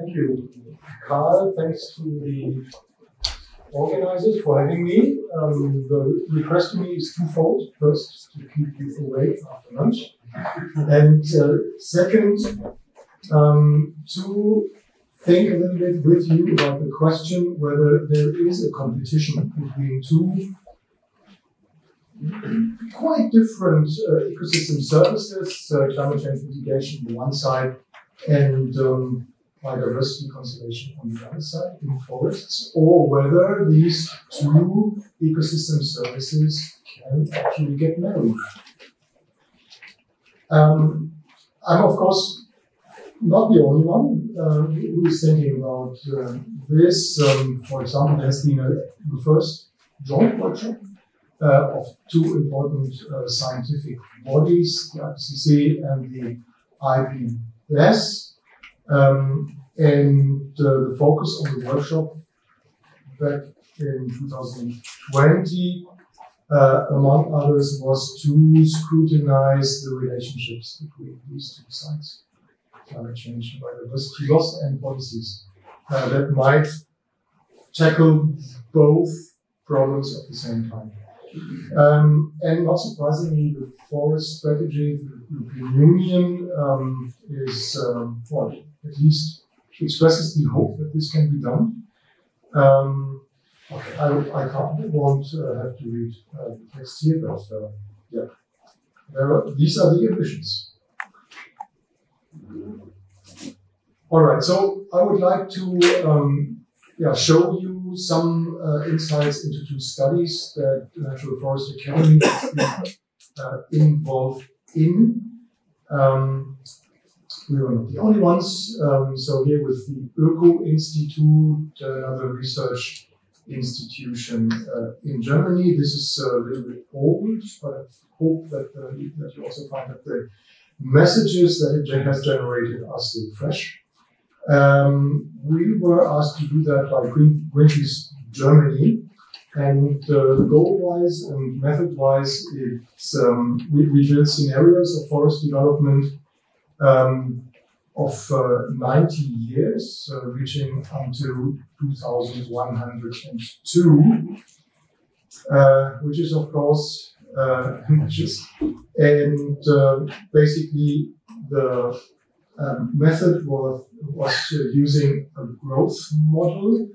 Thank you, Carl. Thanks to the organizers for having me. The request to me is twofold. First, to keep you awake after lunch. And second, to think a little bit with you about the question whether there is a competition between two quite different ecosystem services, climate change mitigation on the one side and biodiversity conservation on the other side in forests, or whether these two ecosystem services can actually get married. I'm of course not the only one who is thinking about this. For example, there has been the first joint workshop of two important scientific bodies, the IPCC and the IPBES. And the focus on the workshop back in 2020, among others, was to scrutinize the relationships between these two sides, climate change, biodiversity loss, and policies that might tackle both problems at the same time. And not surprisingly, the forest strategy of the European Union is, well, at least expresses the hope that this can be done. Okay, I won't have to read the text here, but yeah, these are the ambitions. All right, so I would like to show you some insights into two studies that the Natural Forest Academy has been involved in. We were not the only ones. So here with the Öko Institute, another research institution in Germany. This is a little bit old, but I hope that you also find that the messages that it has generated are still fresh. We were asked to do that by Greenpeace Germany, and goal-wise and method-wise, it's we build scenarios of forest development of 90 years, reaching until 2102, which is of course ambitious. And basically, the method was using a growth model.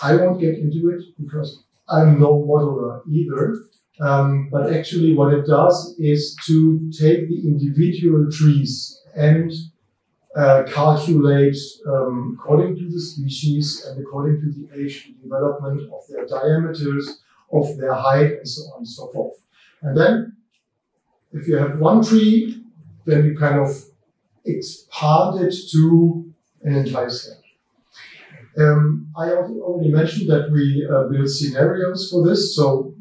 I won't get into it because I'm no modeler either. But actually what it does is to take the individual trees and calculate according to the species and according to the age and development of their diameters, of their height, and so on and so forth. And then if you have one tree, then you kind of expand it to an entire scale. I already mentioned that we build scenarios for this, so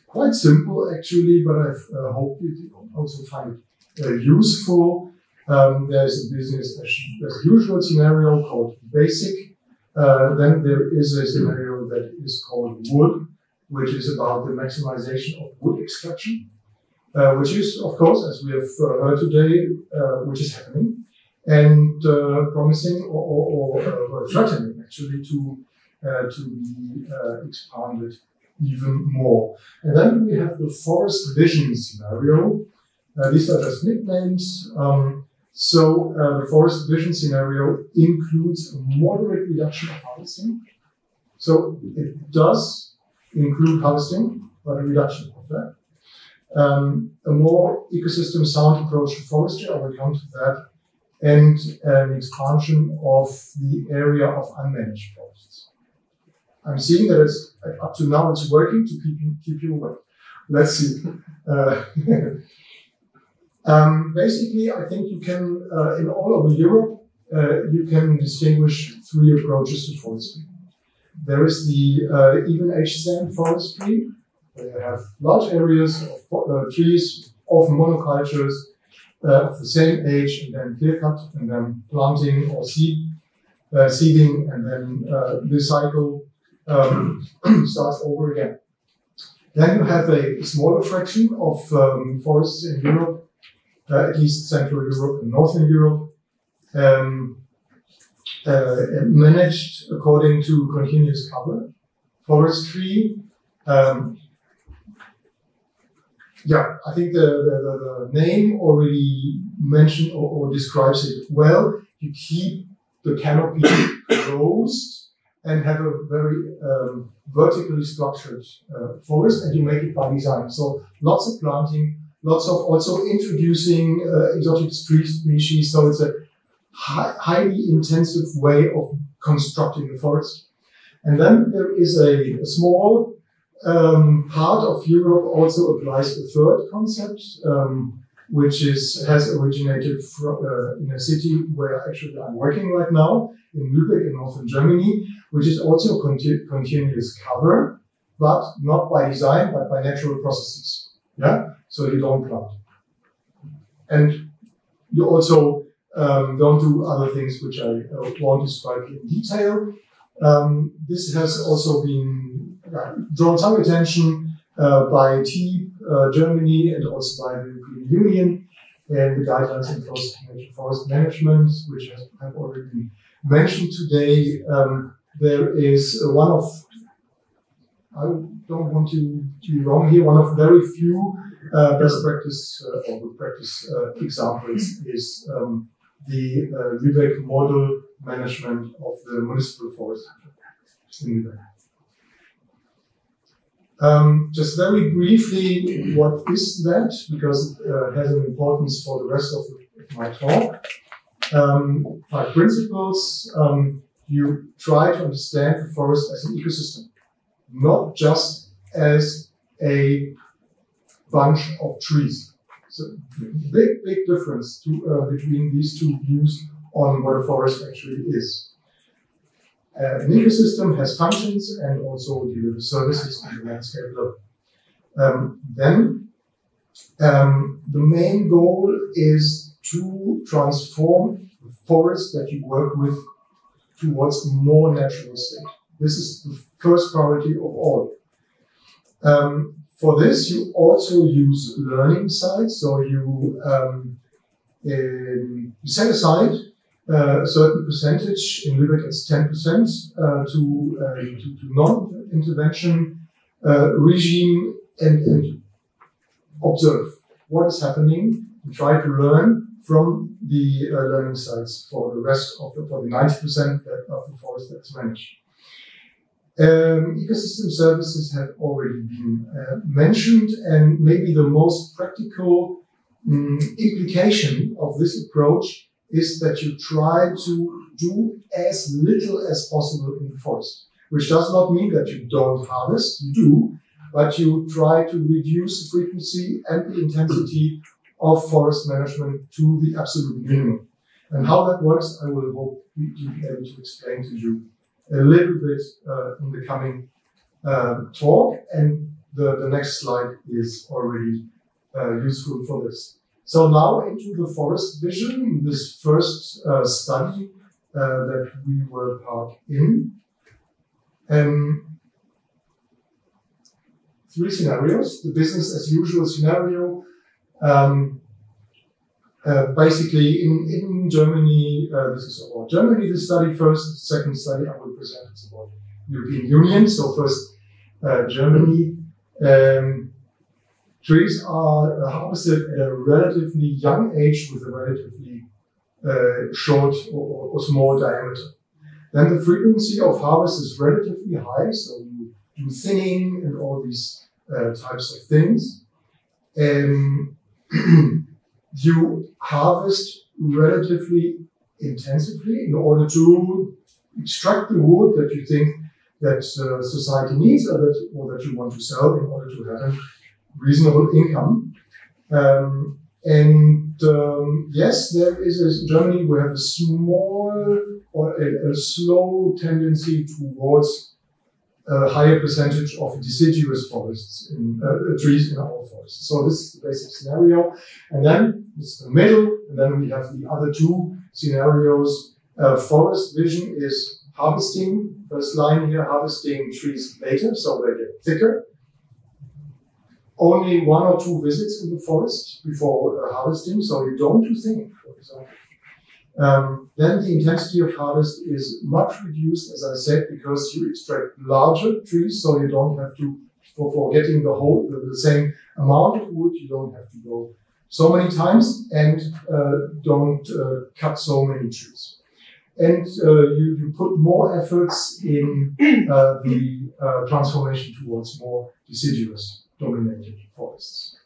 quite simple actually, but I hope you also find it useful. There's a business as usual scenario called basic. Then there is a scenario that is called wood, which is about the maximization of wood extraction, which is, of course, as we have heard today, which is happening, and promising or threatening actually to be expanded even more. And then we have the forest vision scenario. These are just nicknames. So the forest vision scenario includes a moderate reduction of harvesting. So it does include harvesting, but a reduction of that. A more ecosystem sound approach to forestry, I will come to that, and an expansion of the area of unmanaged forests. I'm seeing that it's, up to now it's working to keep you awake. Let's see. Basically, I think you can, in all over Europe, you can distinguish three approaches to forestry. There is the even age stand forestry, where you have large areas of trees, often monocultures, of the same age, and then clear cut, and then planting or seeding, and then the cycle starts over again. Then you have a smaller fraction of forests in Europe, at least Central Europe and Northern Europe, managed according to continuous cover forestry. Yeah, I think the name already mentioned or describes it well. You keep the canopy closed and have a very vertically structured forest, and you make it by design. So lots of planting, lots of also introducing exotic tree species. So it's a highly intensive way of constructing the forest. And then there is a small part of Europe also applies a third concept, which has originated in a city where actually I'm working right now, in Lübeck in northern Germany, which is also continuous cover, but not by design, but by natural processes. Yeah, so you don't plant, and you also don't do other things which I won't describe in detail. This has also been drawn some attention by TEEP, Germany, and also by the European Union, and the guidelines in forest management, which have already been mentioned today. There is one of, I don't want to be wrong here, one of very few best practice or good practice examples is the Lübeck model management of the municipal forest in Lübeck. Just very briefly, what is that? Because it has an importance for the rest of my talk. 5 principles. You try to understand the forest as an ecosystem, not just as a bunch of trees. So big difference between these two views on what a forest actually is. An ecosystem has functions and also delivers services on the landscape level. Then the main goal is to transform the forest that you work with towards a more natural state. This is the first priority of all. For this, you also use learning sites. So you set aside a certain percentage, in Lübeck it's 10%, to non-intervention regime and observe what is happening and try to learn from the learning sites for the rest of for the 90% of the forest that's managed. Ecosystem services have already been mentioned, and maybe the most practical implication of this approach is that you try to do as little as possible in the forest, which does not mean that you don't harvest, you do, but you try to reduce the frequency and the intensity of forest management to the absolute minimum. And how that works, I will hope to be able to explain to you a little bit in the coming talk, and the next slide is already useful for this. So now into the forest vision, this first study that we were part in. 3 scenarios. The business as usual scenario. Basically, in Germany, this is about Germany, the study first. The second study I will present is about European Union. So first, Germany. Trees are harvested at a relatively young age with a relatively short or small diameter. Then the frequency of harvest is relatively high, so you do thinning and all these types of things. You harvest relatively intensively in order to extract the wood that you think that society needs or that you want to sell in order to have a reasonable income. Yes, there is in Germany we have a small or a slow tendency towards a higher percentage of deciduous forests in trees in our forests. So this is the basic scenario, and then it's the middle, and then we have the other 2 scenarios. Forest vision is harvesting. First line here, harvesting trees later, so they get thicker. Only 1 or 2 visits in the forest before harvesting, so you don't do thinning, for example. then the intensity of harvest is much reduced, as I said, because you extract larger trees, so you don't have to, for getting the same amount of wood, you don't have to go so many times and don't cut so many trees. And you put more efforts in the transformation towards more deciduous dominated forests.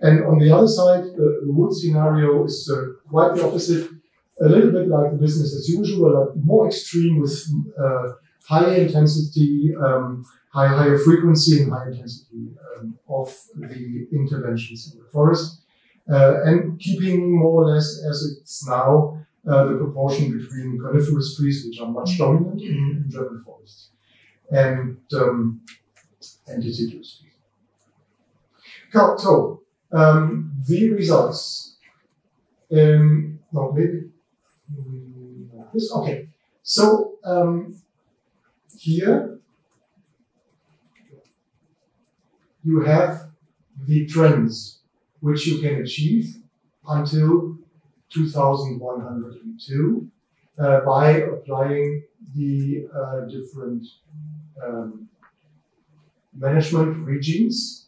And on the other side, the wood scenario is quite the opposite, a little bit like the business as usual, but more extreme with higher intensity, higher frequency and high intensity of the interventions in the forest, and keeping more or less as it's now the proportion between coniferous trees, which are much dominant in German forests, and deciduous trees. So, the results. No, maybe this. Okay. So here you have the trends which you can achieve until 2102 by applying the different management regimes.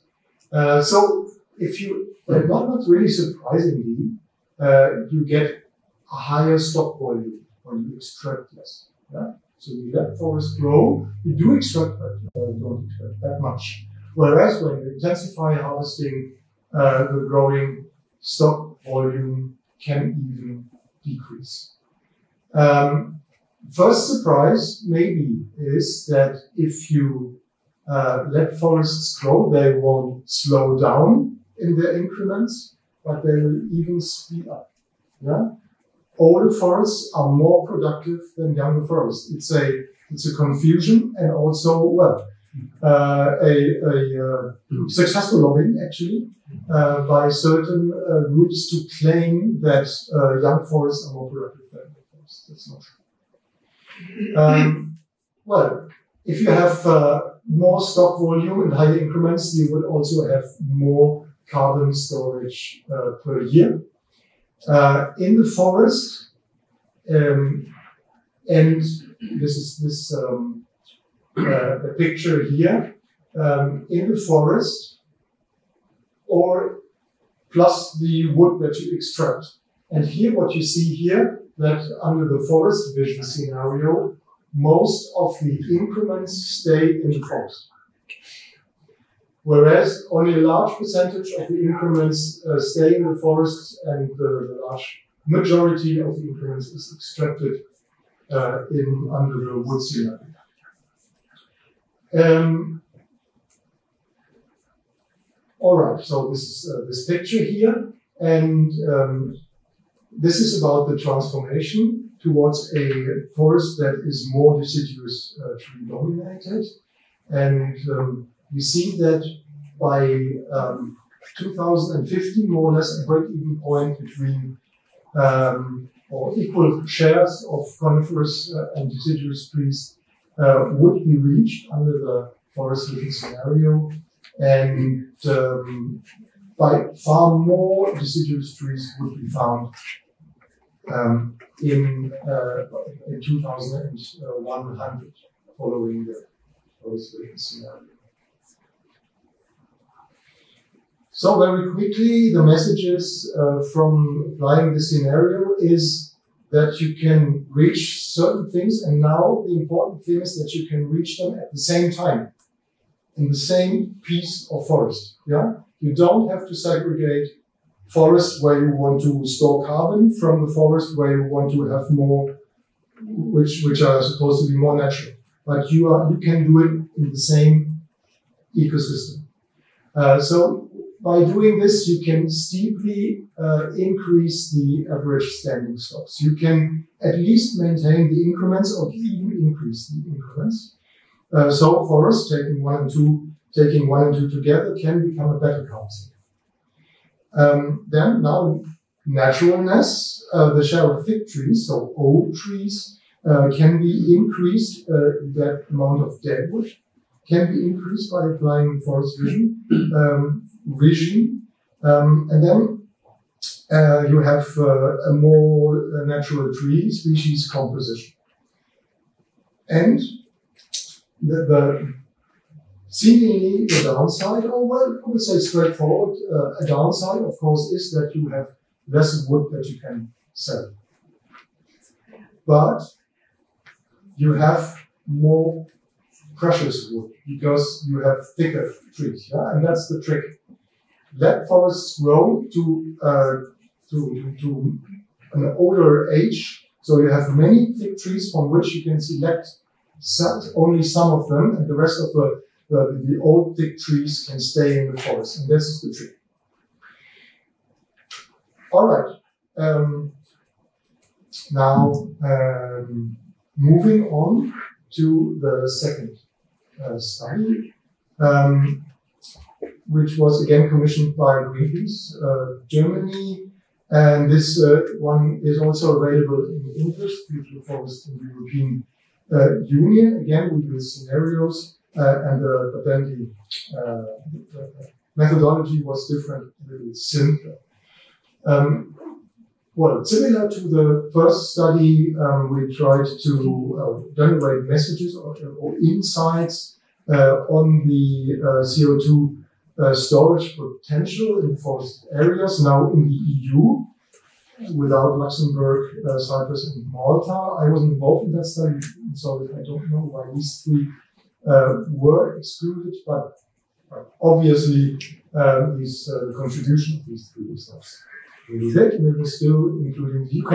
So if you, not really surprisingly, you get a higher stock volume when you extract less. Yeah? So you let forests grow, you do extract, but don't extract that much. Whereas when you intensify harvesting, the growing stock volume can even decrease. First surprise maybe is that if you let forests grow, they won't slow down in their increments, but they will even speed up. Yeah? Older forests are more productive than younger forests. It's a confusion and also, well, a successful lobbying actually by certain groups to claim that young forests are more productive than old forests. That's not true. Well, if you have more stock volume and higher increments, you will also have more carbon storage per year in the forest. And this is the picture here in the forest, or plus the wood that you extract. And here, what you see here, that under the forest vision scenario, most of the increments stay in the forest. Whereas only a large percentage of the increments stay in the forest, and the large majority of the increments is extracted under the wood scenario. All right, so this is this picture here, and this is about the transformation towards a forest that is more deciduous tree dominated, and we see that by 2050, more or less a break-even point between or equal shares of coniferous and deciduous trees would be reached under the forest living scenario, and by far more deciduous trees would be found in 2100, following the forest living scenario. So very quickly, the messages from applying the scenario is that you can reach certain things, and now the important thing is that you can reach them at the same time, in the same piece of forest. Yeah, you don't have to segregate forests where you want to store carbon from the forest where you want to have more, which are supposed to be more natural. But you can do it in the same ecosystem. So by doing this, you can steeply increase the average standing stocks. You can at least maintain the increments or even increase the increments. So forests taking one and two together can become a better council. Then now naturalness, the share of thick trees, so old trees, can be increased. That amount of dead wood can be increased by applying forest vision regime. And then you have a more natural tree species composition. And the seemingly the downside, or well, I would say straightforward, a downside, of course, is that you have less wood that you can sell. But you have more precious wood because you have thicker trees, yeah? And that's the trick. Let forests grow to an older age, so you have many thick trees from which you can select only some of them, and the rest of the old thick trees can stay in the forest, and this is the trick. All right. Now, moving on to the second study, which was again commissioned by Greenpeace, Germany, and this one is also available in English, Future Forest in the European Union. Again, we do scenarios, but then the methodology was different, a little simpler. Well, similar to the first study, we tried to generate messages or insights on the CO2 storage potential in forest areas. Now in the EU, without Luxembourg, Cyprus, and Malta, I wasn't involved in that study, so I don't know why these three were excluded, but obviously the contribution of these three is not really big, and it was still including the UK.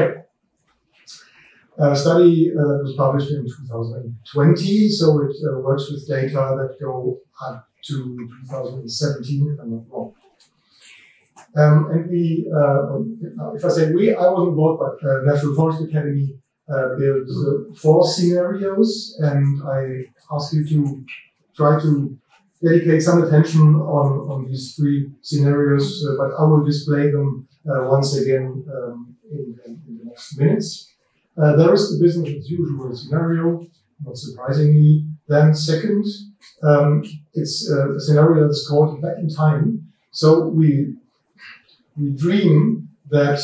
A study that was published in 2020, so it works with data that go up to 2017, if I'm not wrong. And we, if I say we, I was involved, but National Forest Academy built 4 scenarios, and I ask you to try to dedicate some attention on these 3 scenarios, but I will display them once again in the next minutes. There is the business as usual scenario, not surprisingly. Then second, it's a scenario that's called back in time. So we dream that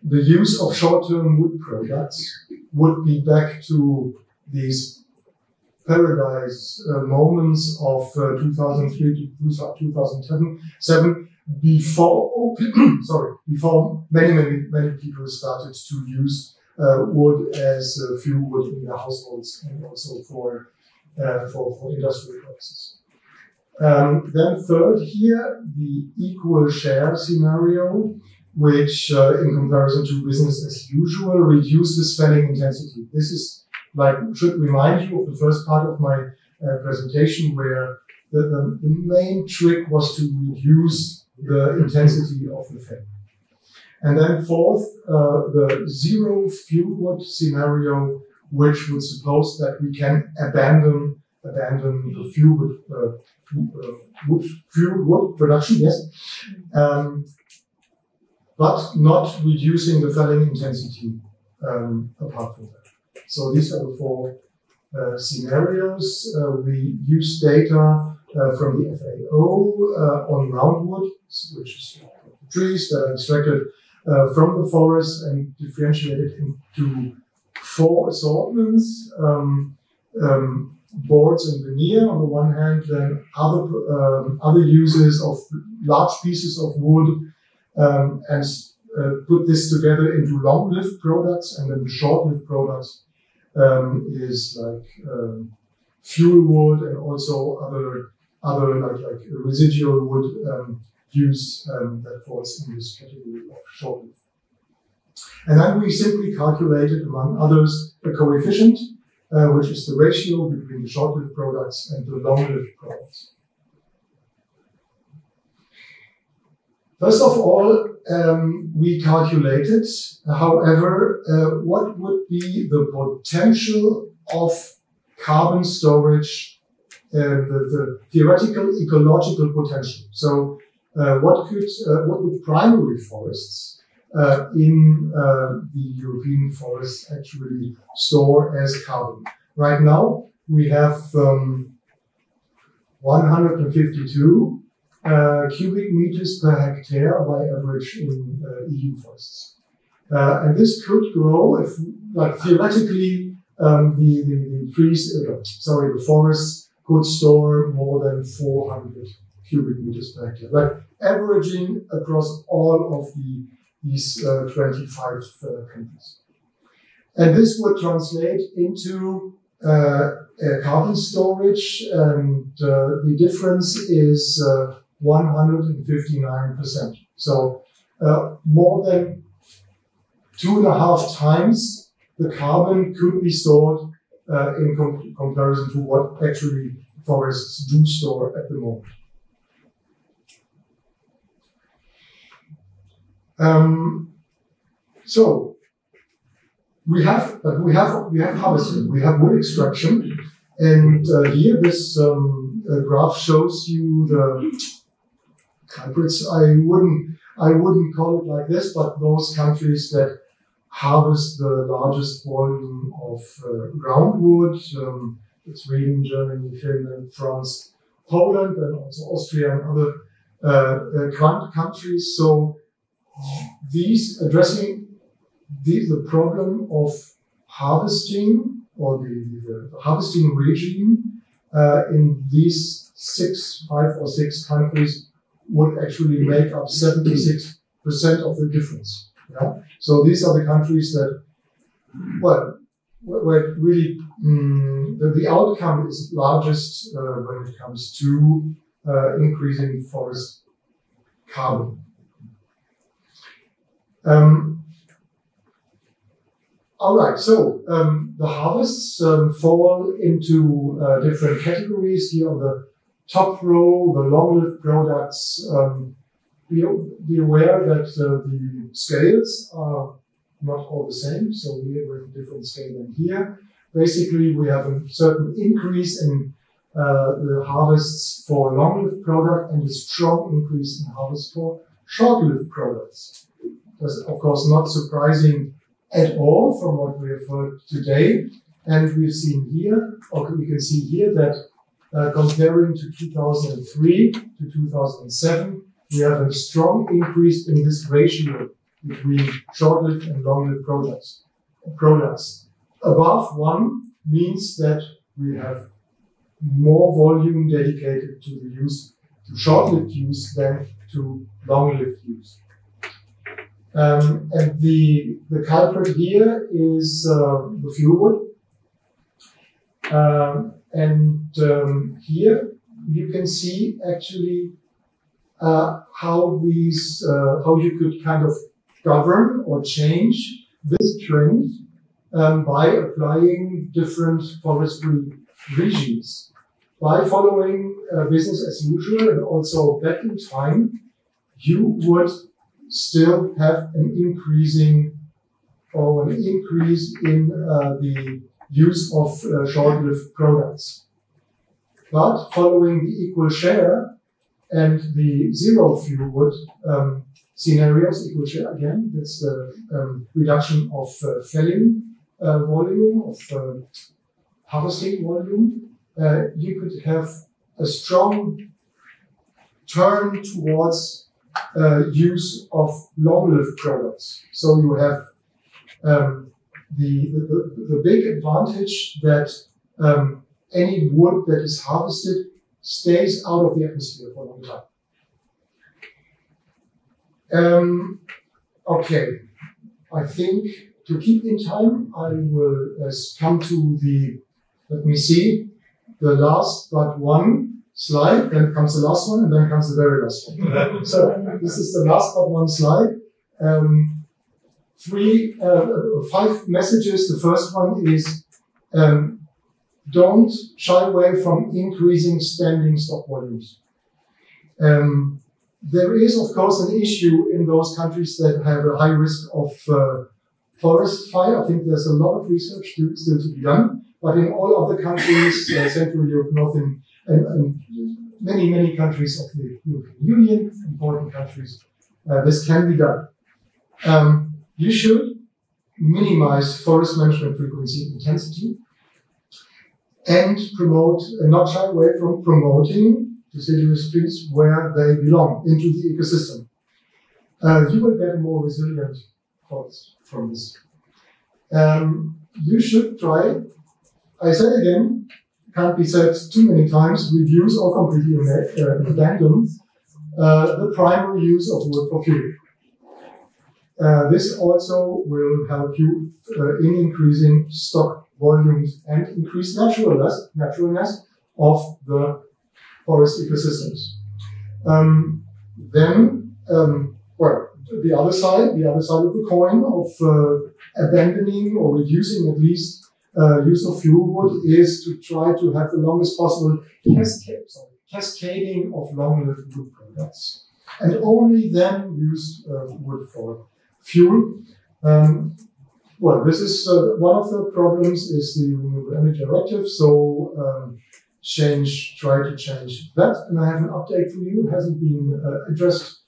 the use of short-term wood products would be back to these paradise moments of 2003 to 2007, before many people started to use wood as fuel in their households and also for industrial purposes. Then third here, the equal share scenario, which in comparison to business as usual reduces felling intensity. This is should remind you of the first part of my presentation, where the main trick was to reduce the intensity of the felling. And then fourth, the zero fuel wood scenario, which would suppose that we can abandon the fuel wood production, yes, but not reducing the felling intensity apart from that. So these are the 4 scenarios. We use data from the FAO on roundwood, which is trees that are extracted from the forest and differentiated into 4 assortments. Boards and veneer on the one hand, then other uses of large pieces of wood, and put this together into long-lived products, and then the short-lived products is like fuel wood and also other like residual wood use that falls in this category of short-lived. And then we simply calculated, among others, a coefficient, which is the ratio between the short-lived products and the long-lived products. First of all, we calculated, however, what would be the potential of carbon storage, the theoretical ecological potential. So, what would primary forests in the European forests actually store as carbon? Right now, we have 152 cubic meters per hectare by average in EU forests. And this could grow if, like, theoretically, the trees, the forests could store more than 400 cubic meters per hectare, like averaging across all of these 25 countries. And this would translate into carbon storage, and the difference is 159%. So more than 2.5 times the carbon could be stored in comparison to what actually forests do store at the moment. So we have harvesting, we have wood extraction, and here this graph shows you the culprits. I wouldn't call it like this, but those countries that harvest the largest volume of groundwood, Sweden, Germany, Finland, France, Poland, and also Austria and other countries. So these addressing the problem of harvesting, or the harvesting regime in these 5 or 6 countries would actually make up 76% of the difference. Yeah? So these are the countries that, well, where really the outcome is largest when it comes to increasing forest carbon. All right, so the harvests fall into different categories. Here on the top row, the long-lived products. Be aware that the scales are not all the same. So here we have a different scale than here. Basically, we have a certain increase in the harvests for long-lived product and a strong increase in harvest for short-lived products. That's, of course, not surprising at all from what we have heard today. And we've seen here, or we can see here that comparing to 2003 to 2007, we have a strong increase in this ratio between short-lived and long-lived products. Above 1 means that we have more volume dedicated to the use, to short-lived use than to long-lived use. And the culprit here is the fuel wood. Here you can see actually how you could kind of govern or change this trend by applying different forestry regimes. By following business as usual and also back in time, you would still have an increase in the use of short-lived products. But following the equal share and the zero fuel wood scenarios, equal share again, that's the reduction of felling volume, of harvesting volume, you could have a strong turn towards use of long-lived products. So you have the big advantage that any wood that is harvested stays out of the atmosphere for a long time. Okay, I think to keep in time, I will come to the, let me see, the last but one slide, then comes the last one, and then comes the very last one. So this is the last but one slide. 5 messages. The first one is don't shy away from increasing standing stock volumes. There is, of course, an issue in those countries that have a high risk of forest fire. I think there's a lot of research still to be done. But in all other countries, Central Europe, Northern, and many, many countries of the European Union, important countries, this can be done. You should minimize forest management frequency and intensity and promote, and not shy away from promoting deciduous trees where they belong, into the ecosystem. You will get a more resilient forest from this. You should try, I say again, can't be said too many times, reduce or completely abandon the primary use of wood for fuel. This also will help you in increasing stock volumes and increase naturalness of the forest ecosystems. Well, the other side of the coin of abandoning or reducing at least use of fuel wood is to try to have the longest possible cascading of long-lived wood products, and only then use wood for fuel. Well, this is one of the problems is the Renewable Energy Directive. So try to change that. And I have an update for you. It hasn't been addressed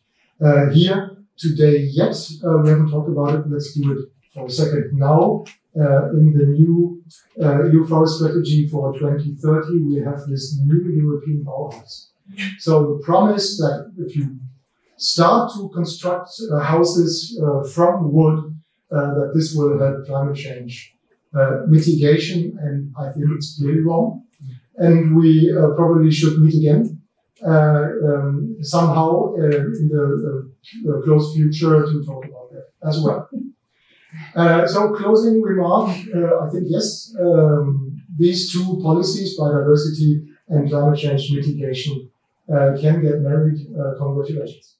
here today yet. We haven't talked about it. Let's do it for a second now. In the new EU Forest Strategy for 2030, we have this new European Bauhaus. So the promise that if you start to construct houses from wood, that this will help climate change mitigation, and I think it's clearly wrong. And we probably should meet again somehow in the close future to talk about that as well. So closing remark, I think yes, these two policies, biodiversity and climate change mitigation, can get married. Congratulations.